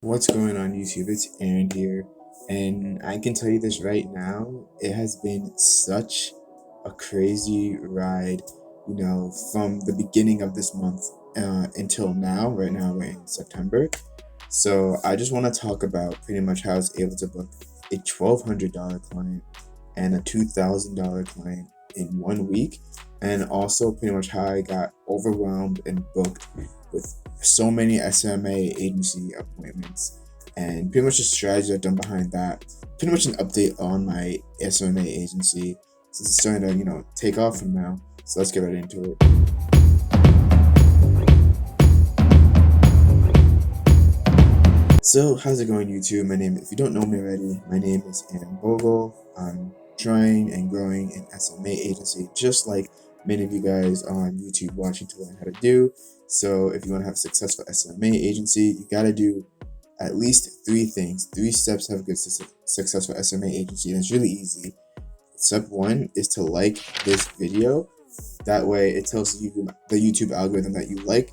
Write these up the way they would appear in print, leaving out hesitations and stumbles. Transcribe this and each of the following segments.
What's going on YouTube? It's Aaron here, and I can tell you this right now. It has been such a crazy ride, from the beginning of this month until now. Right now, we're in September. So, I just want to talk about pretty much how I was able to book a $1,200 client and a $2,000 client in 1 week, and also pretty much how I got overwhelmed and booked with so many SMMA agency appointments, and pretty much the strategy I've done behind that. Pretty much an update on my SMMA agency since it's starting to take off from now. So let's get right into it. So how's it going, YouTube? If you don't know me already, my name is Bogle. I'm trying and growing an SMA agency, just like many of you guys on YouTube watching to learn how to do. So if you want to have a successful SMA agency, you got to do at least three things, three steps to have a good successful SMA agency. And it's really easy. Step one is to like this video. That way it tells you, the YouTube algorithm, that you like,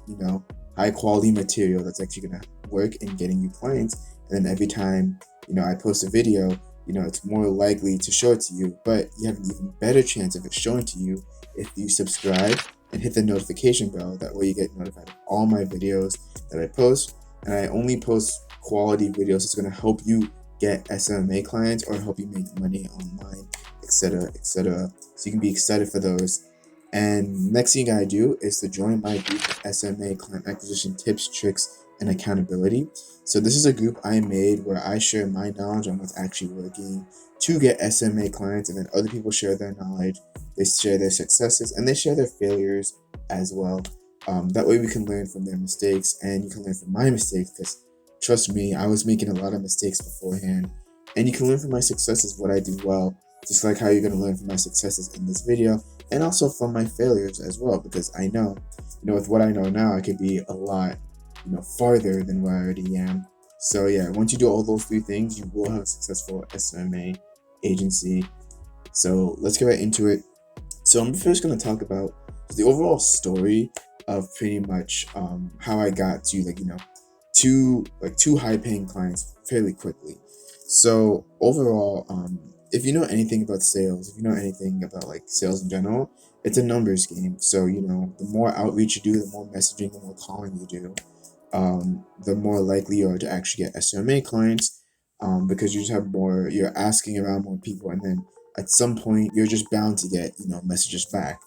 high quality material that's actually gonna work in getting you clients. And then every time, I post a video, it's more likely to show it to you. But you have an even better chance of it showing to you if you subscribe and hit the notification bell. That way you get notified of all my videos that I post. And I only post quality videos that's gonna help you get SMMA clients or help you make money online, etc., etc. So you can be excited for those. And next thing you gotta do is to join my group of SMA client acquisition tips, tricks, and accountability. So this is a group I made where I share my knowledge on what's actually working to get SMA clients, and then other people share their knowledge. They share their successes and they share their failures as well. That way we can learn from their mistakes, and you can learn from my mistakes, because trust me, I was making a lot of mistakes beforehand. And you can learn from my successes, what I do well, just like how you're going to learn from my successes in this video, and also from my failures as well, because I know, with what I know now, I could be a lot, farther than where I already am. So yeah, once you do all those three things, you will have a successful SMA agency. So let's get right into it. So I'm first going to talk about the overall story of pretty much how I got to two high paying clients fairly quickly. So overall, if you know anything about sales, if you know anything about like sales in general, it's a numbers game. So the more outreach you do, the more messaging, the more calling you do, the more likely you are to actually get SMA clients, because you just have more, you're asking around more people, and then at some point you're just bound to get messages back.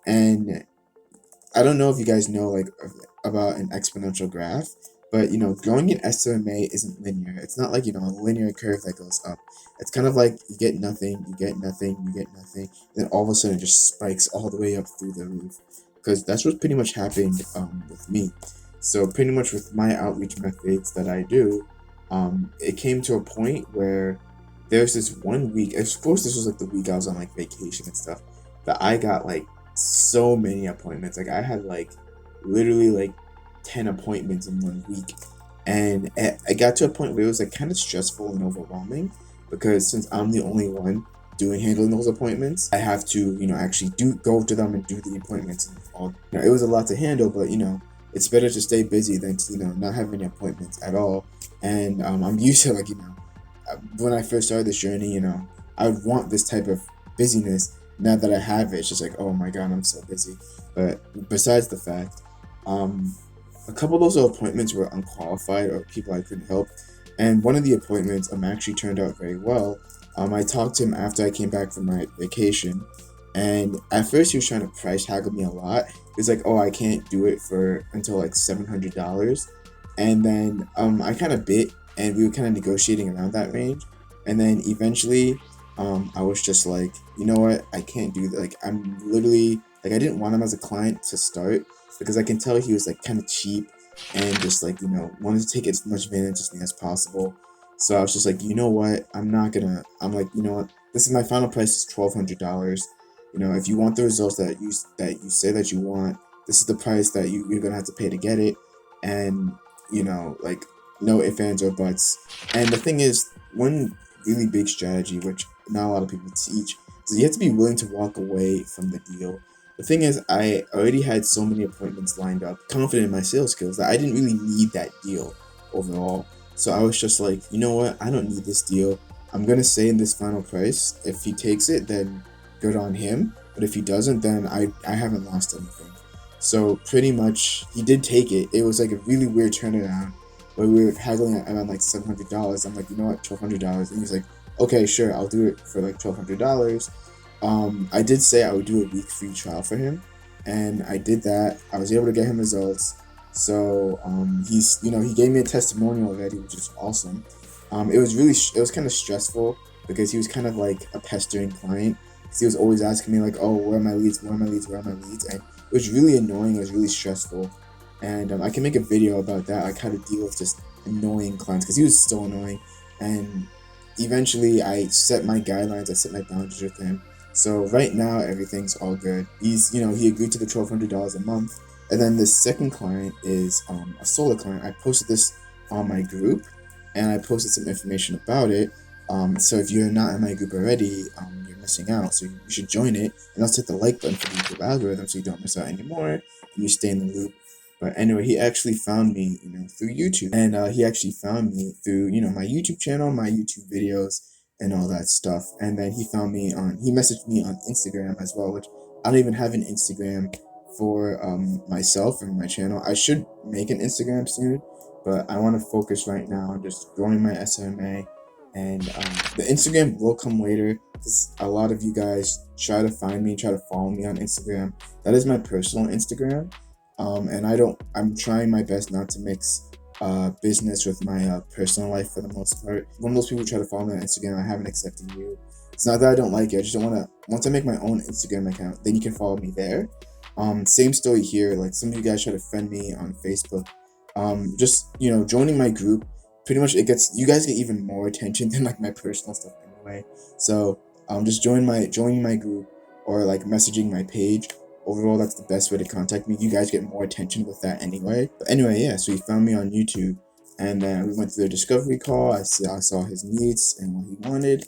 And I don't know if you guys know about an exponential graph, but growing in SMA isn't linear. It's not like a linear curve that goes up. It's kind of like you get nothing, you get nothing, you get nothing, then all of a sudden it just spikes all the way up through the roof. Because that's what pretty much happened with me. So pretty much with my outreach methods that I do, it came to a point where there's this 1 week. Of course, this was like the week I was on like vacation and stuff, that I got like so many appointments. Like I had like literally like 10 appointments in 1 week. And I got to a point where it was like kind of stressful and overwhelming, because since I'm the only one handling those appointments, I have to actually go to them and do the appointments and all. It was a lot to handle, but it's better to stay busy than to not have any appointments at all. And I'm used to when I first started this journey, I would want this type of busyness. Now that I have it, it's just like, oh my god, I'm so busy. But besides the fact, a couple of those appointments were unqualified or people I couldn't help, and one of the appointments actually turned out very well. I talked to him after I came back from my vacation, and at first he was trying to price haggle me a lot. He was like, oh, I can't do it for until like $700, and then I kind of bit, and we were kind of negotiating around that range, and then eventually I was just like, you know what, I can't do that. Like I'm literally like, I didn't want him as a client to start, because I can tell he was like kind of cheap and just like wanted to take as much advantage of me as possible. So I was just like, you know what, I'm like, you know what, this is my final price is $1,200. If you want the results that you say that you want, this is the price that you're gonna have to pay to get it. And like, no ifs, ands, or buts. And the thing is, one really big strategy, which not a lot of people teach, is you have to be willing to walk away from the deal. The thing is, I already had so many appointments lined up, confident in my sales skills, that I didn't really need that deal overall. So I was just like, you know what? I don't need this deal. I'm gonna say in this final price. If he takes it, then good on him. But if he doesn't, then I haven't lost anything. So pretty much he did take it. It was like a really weird turnaround where we were haggling at around like $700. I'm like, you know what, $1,200, and he's like, okay, sure, I'll do it for like $1,200. I did say I would do a week free trial for him, and I did that. I was able to get him results. So he's, he gave me a testimonial already, which is awesome. It was kind of stressful because he was kind of like a pestering client. 'Cause he was always asking me like, oh, where are my leads? Where are my leads? Where are my leads? And it was really annoying. It was really stressful. And I can make a video about that, like how to deal with just annoying clients, because he was so annoying. And eventually I set my guidelines, I set my boundaries with him. So right now everything's all good. He agreed to the $1,200 a month. And then the second client is a solo client. I posted this on my group, and I posted some information about it. So if you're not in my group already, you're missing out. So you should join it, and also hit the like button for the YouTube algorithm so you don't miss out anymore and you stay in the loop. But anyway, he actually found me, through YouTube, and he actually found me through, my YouTube channel, my YouTube videos, and all that stuff. And then he messaged me on Instagram as well, which I don't even have an Instagram for myself and my channel. I should make an Instagram soon, but I want to focus right now on just growing my SMMA. And the Instagram will come later, because a lot of you guys try to find me, try to follow me on Instagram. That is my personal Instagram. And I'm trying my best not to mix business with my personal life for the most part. One of those people who try to follow me on Instagram, I haven't accepted you. It's not that I don't like it, I just don't want to. Once I make my own Instagram account, then you can follow me there. Same story here. Like, some of you guys try to friend me on Facebook. Just joining my group, pretty much you guys get even more attention than like my personal stuff anyway. So just joining my group, or like messaging my page. Overall, that's the best way to contact me. You guys get more attention with that anyway. But anyway, yeah, so he found me on YouTube, and then we went through the discovery call. I saw his needs and what he wanted,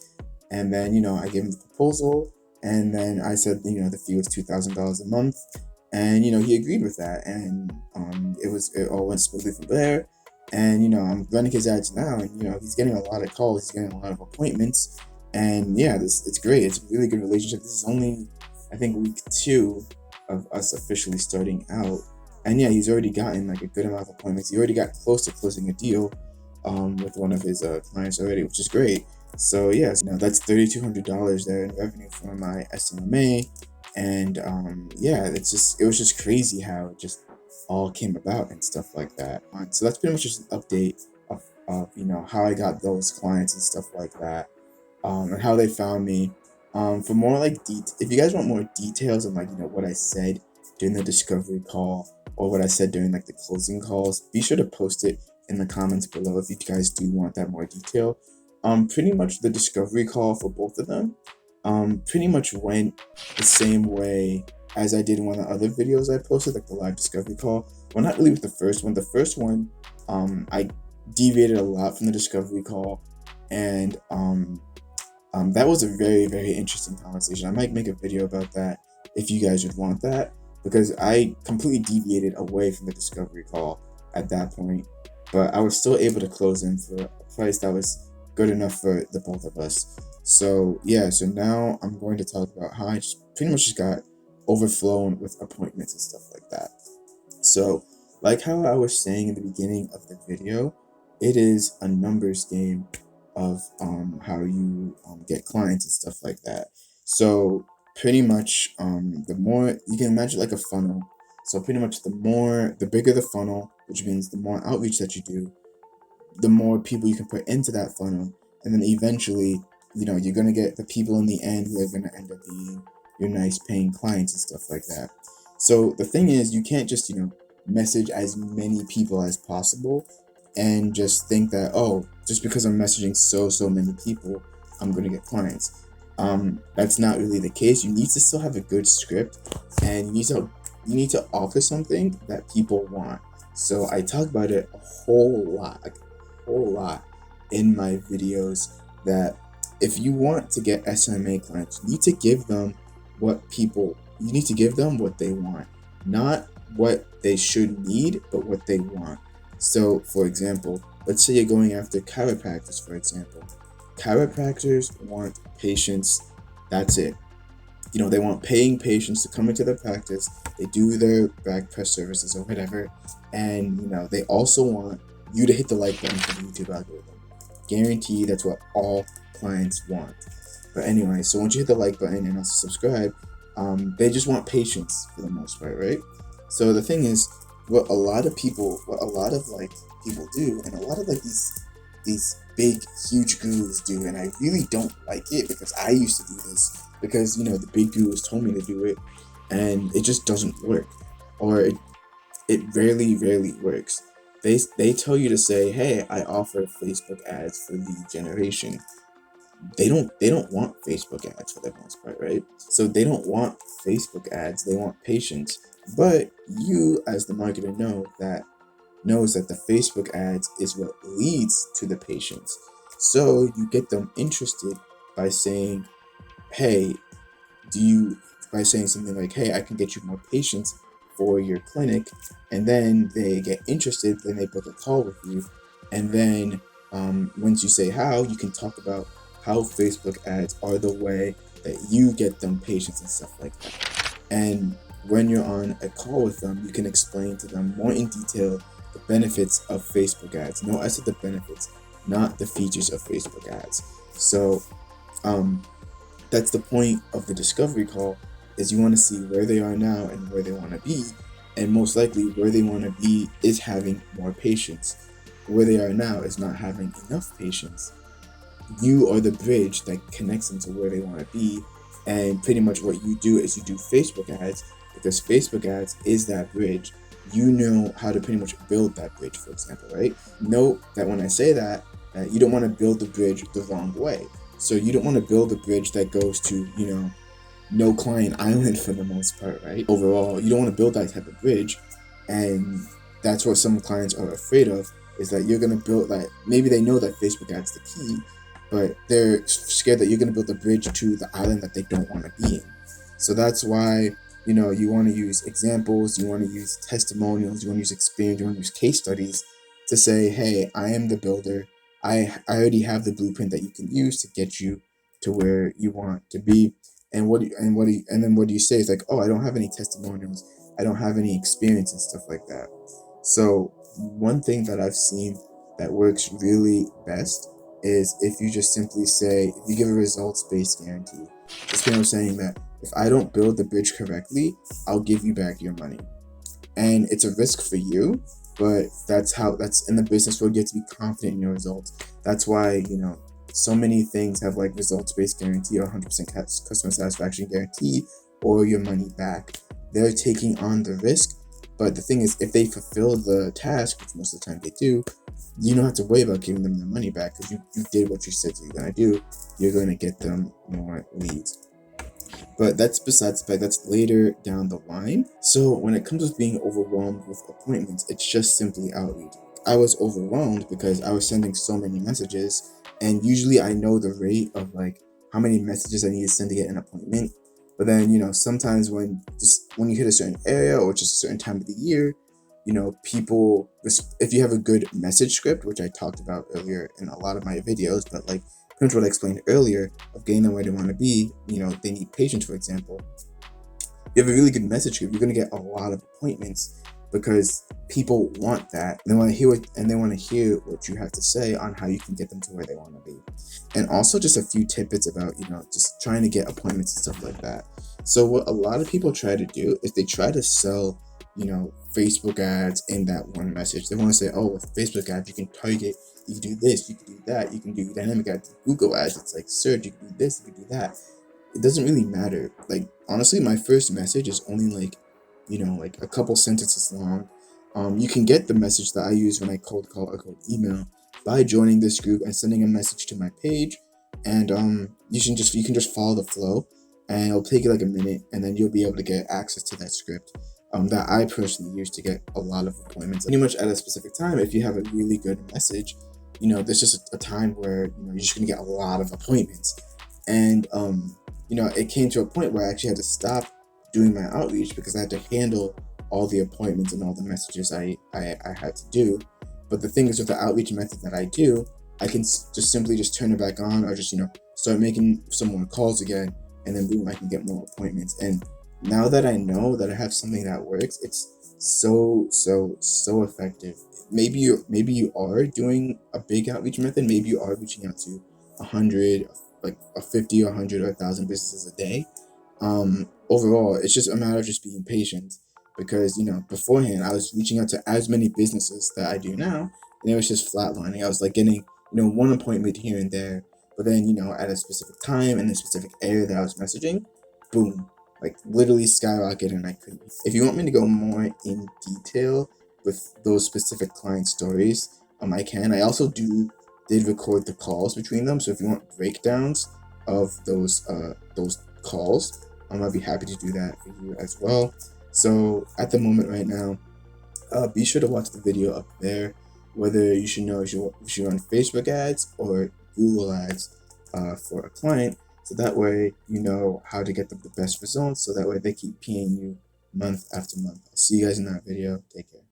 and then I gave him the proposal, and then I said the fee was $2,000 a month, and he agreed with that, and it all went smoothly from there. And I'm running his ads now, and he's getting a lot of calls, he's getting a lot of appointments, and yeah, it's great. It's a really good relationship. This is only, I think, week 2 of us officially starting out, and yeah, he's already gotten like a good amount of appointments. He already got close to closing a deal with one of his clients already, which is great. So yeah, that's $3,200 there in revenue for my SMMA. And yeah, it was just crazy how it just all came about and stuff like that. So that's pretty much just an update of how I got those clients and stuff like that, and how they found me. For more like if you guys want more details on like what I said during the discovery call, or what I said during like the closing calls, be sure to post it in the comments below if you guys do want that more detail. Pretty much the discovery call for both of them pretty much went the same way as I did in one of the other videos I posted, like the live discovery call. Well, not really with the first one. The first one, I deviated a lot from the discovery call, and that was a very, very interesting conversation. I might make a video about that if you guys would want that, because I completely deviated away from the discovery call at that point, but I was still able to close in for a price that was good enough for the both of us. So yeah, so now I'm going to talk about how I pretty much just got overflown with appointments and stuff like that. So, like how I was saying in the beginning of the video, it is a numbers game of how you get clients and stuff like that. So pretty much the more you can imagine, like a funnel. So pretty much the bigger the funnel, which means the more outreach that you do, the more people you can put into that funnel, and then eventually you're going to get the people in the end who are going to end up being your nice paying clients and stuff like that. So the thing is, you can't just message as many people as possible and just think that, oh, just because I'm messaging so many people, I'm going to get clients. That's not really the case. You need to still have a good script, and you need to offer something that people want. So I talk about it a whole lot in my videos, that if you want to get SMMA clients, you need to give them what they want, not what they should need, but what they want. So for example, let's say you're going after chiropractors, for example. Chiropractors want patients, that's it. They want paying patients to come into their practice, they do their back press services or whatever, and they also want you to hit the like button for the YouTube algorithm. Guarantee that's what all clients want. But anyway, so once you hit the like button and also subscribe, they just want patience for the most part, right? So the thing is, what a lot of like people do, and a lot of like these big huge gurus do, and I really don't like it because I used to do this because the big gurus told me to do it, and it just doesn't work, or it rarely works. They tell you to say, hey, I offer Facebook ads for lead generation. They don't want Facebook ads for the most part, right? So they don't want Facebook ads, they want patience. But you as the marketer knows that the Facebook ads is what leads to the patients. So you get them interested by saying, hey, by saying something like, hey, I can get you more patients for your clinic, and then they get interested, then they book a call with you, and then once you say how, you can talk about how Facebook ads are the way that you get them patients and stuff like that. And when you're on a call with them, you can explain to them more in detail the benefits of Facebook ads. No, I said the benefits, not the features of Facebook ads. So that's the point of the discovery call, is you want to see where they are now and where they want to be, and most likely where they want to be is having more patients. Where they are now is not having enough patients. You are the bridge that connects them to where they want to be, and pretty much what you do is you do Facebook ads, because Facebook ads is that bridge. You know how to pretty much build that bridge, for example, right? Note that when I say that you don't want to build the bridge the wrong way. So you don't want to build a bridge that goes to, no client island for the most part, right? Overall, you don't want to build that type of bridge. And that's what some clients are afraid of, is that you're going to build that. Maybe they know that Facebook ads the key, but they're scared that you're going to build a bridge to the island that they don't want to be in. So that's why, you want to use examples, you want to use testimonials, you want to use experience, you want to use case studies to say, hey, I am the builder. I already have the blueprint that you can use to get you to where you want to be. And then what do you say? It's like, oh, I don't have any testimonials, I don't have any experience and stuff like that. So one thing that I've seen that works really best is if you just simply say, if you give a results-based guarantee. It's kind of saying that if I don't build the bridge correctly, I'll give you back your money. And it's a risk for you, but that's in the business world. You have to be confident in your results. That's why so many things have like results-based guarantee or 100% customer satisfaction guarantee or your money back. They're taking on the risk, but the thing is, if they fulfill the task, which most of the time they do, you don't have to worry about giving them their money back, because you did what you said you're going to do. You're going to get them more leads. But that's besides the fact, that's later down the line. So when it comes to being overwhelmed with appointments, it's just simply outreach. I was overwhelmed because I was sending so many messages, and usually I know the rate of like how many messages I need to send to get an appointment. But then sometimes when you hit a certain area or just a certain time of the year, people, if you have a good message script, which I talked about earlier in a lot of my videos, but like pretty much what I explained earlier of getting them where they want to be, they need patience, for example. You have a really good message script, you're going to get a lot of appointments, because people want that. They want to hear what you have to say on how you can get them to where they want to be. And also just a few tidbits about, just trying to get appointments and stuff like that. So what a lot of people try to do is they try to sell, Facebook ads in that one message. They want to say, oh, with Facebook ads, you can target, you can do this, you can do that, you can do dynamic ads, Google ads, it's like search, you can do this, you can do that. It doesn't really matter. Like, honestly, my first message is only like, like a couple sentences long. You can get the message that I use when I cold call or cold email by joining this group and sending a message to my page. And you can just follow the flow, and it'll take you like a minute, and then you'll be able to get access to that script that I personally use to get a lot of appointments. Pretty much at a specific time, if you have a really good message, there's just a time where you're just gonna get a lot of appointments. And it came to a point where I actually had to stop doing my outreach because I had to handle all the appointments and all the messages I had to do. But the thing is, with the outreach method that I do, I can just simply just turn it back on, or just start making some more calls again, and then boom, I can get more appointments. And now that I know that I have something that works, it's so effective. Maybe you are doing a big outreach method. Maybe you are reaching out to 100, like a 50 or 100 or 1,000 businesses a day. Overall, it's just a matter of just being patient, because beforehand I was reaching out to as many businesses that I do now, and it was just flatlining. I was like getting one appointment here and there, but then at a specific time in a specific area that I was messaging, boom, like literally skyrocket, and I couldn't. If you want me to go more in detail with those specific client stories, I can. I also did record the calls between them, so if you want breakdowns of those calls, I'll be happy to do that for you as well. So at the moment right now, be sure to watch the video up there, whether you should know if you should run Facebook ads or Google ads for a client, so that way you know how to get them the best results, so that way they keep paying you month after month. I'll see you guys in that video. Take care.